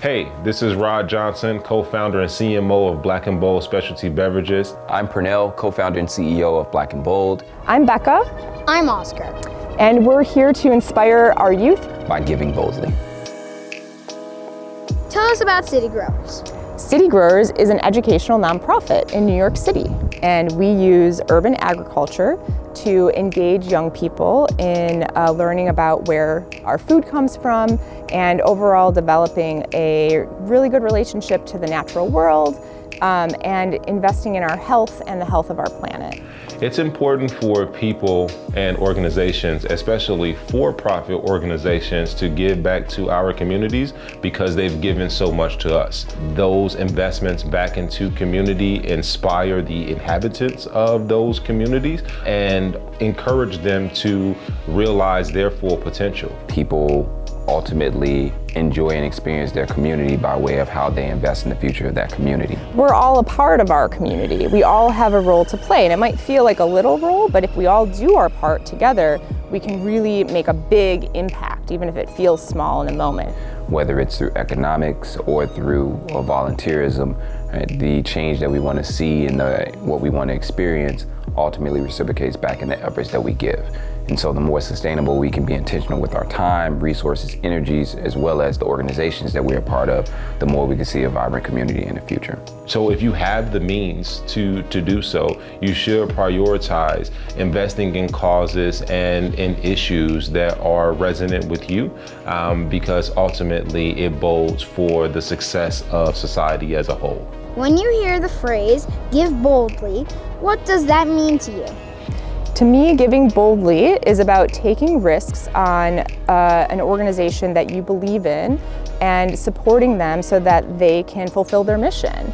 Hey, this is Rod Johnson, co-founder and CMO of Black and Bold Specialty Beverages. I'm Pernell, co-founder and CEO of Black and Bold. I'm Becca. I'm Oscar. And we're here to inspire our youth by giving boldly. Tell us about City Growers. City Growers is an educational nonprofit in New York City, and we use urban agriculture to engage young people in learning about where our food comes from and overall developing a really good relationship to the natural world and investing in our health and the health of our planet. It's important for people and organizations, especially for-profit organizations, to give back to our communities because they've given so much to us. Those investments back into community inspire the inhabitants of those communities and encourage them to realize their full potential. People ultimately enjoy and experience their community by way of how they invest in the future of that community. We're all a part of our community. We all have a role to play, and it might feel like a little role, but if we all do our part together, we can really make a big impact, even if it feels small in a moment. Whether it's through economics or through volunteerism, right, the change that we want to see and what we want to experience ultimately reciprocates back in the efforts that we give. And so the more sustainable we can be intentional with our time, resources, energies, as well as the organizations that we're a part of, the more we can see a vibrant community in the future. So if you have the means to do so, you should prioritize investing in causes and in issues that are resonant with you, because ultimately it bodes for the success of society as a whole. When you hear the phrase, give boldly, what does that mean to you? To me, giving boldly is about taking risks on an organization that you believe in and supporting them so that they can fulfill their mission.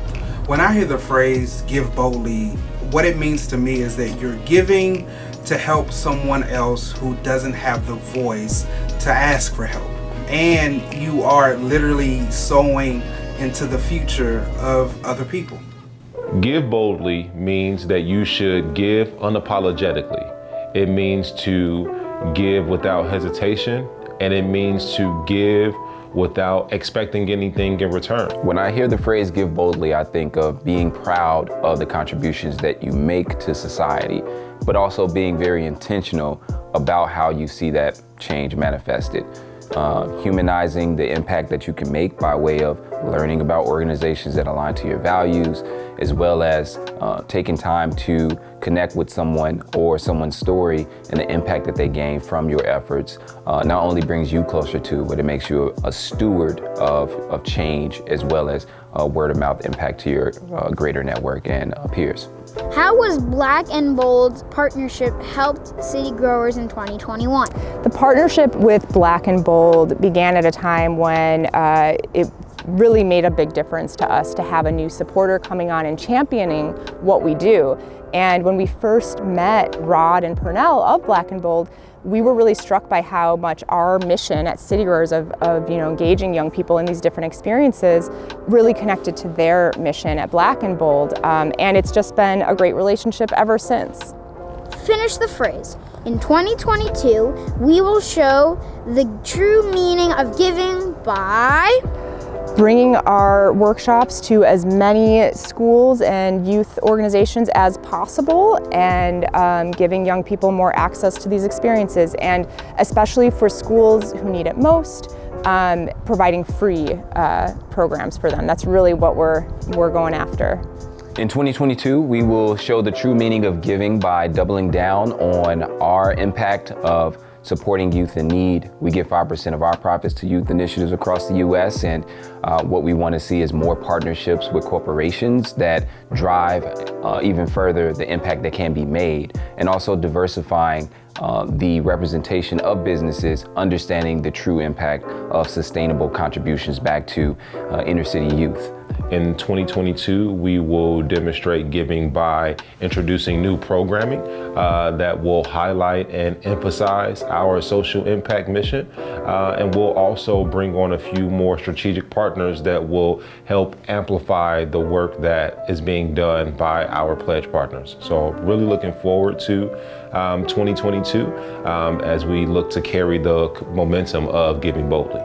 When I hear the phrase, give boldly, what it means to me is that you're giving to help someone else who doesn't have the voice to ask for help. And you are literally sowing into the future of other people. Give boldly means that you should give unapologetically. It means to give without hesitation, and it means to give without expecting anything in return. When I hear the phrase give boldly, I think of being proud of the contributions that you make to society, but also being very intentional about how you see that change manifested. Humanizing the impact that you can make by way of learning about organizations that align to your values, as well as taking time to connect with someone or someone's story and the impact that they gain from your efforts not only brings you closer to, but it makes you a steward of change, as well as word of mouth impact to your greater network and peers. How was Black and Bold's partnership helped City Growers in 2021? The partnership with Black and Bold began at a time when it really made a big difference to us to have a new supporter coming on and championing what we do. And when we first met Rod and Pernell of Black and Bold, we were really struck by how much our mission at City Growers of engaging young people in these different experiences really connected to their mission at Black and Bold. And it's just been a great relationship ever since. Finish the phrase. In 2022, we will show the true meaning of giving by bringing our workshops to as many schools and youth organizations as possible, and giving young people more access to these experiences, and especially for schools who need it most, providing free programs for them. That's really what we're going after. In 2022, we will show the true meaning of giving by doubling down on our impact of supporting youth in need. We give 5% of our profits to youth initiatives across the U.S. and what we want to see is more partnerships with corporations that drive even further the impact that can be made, and also diversifying the representation of businesses, understanding the true impact of sustainable contributions back to inner city youth. In 2022, we will demonstrate giving by introducing new programming that will highlight and emphasize our social impact mission. And we'll also bring on a few more strategic partners that will help amplify the work that is being done by our pledge partners. So really looking forward to 2022 as we look to carry the momentum of Giving Boldly.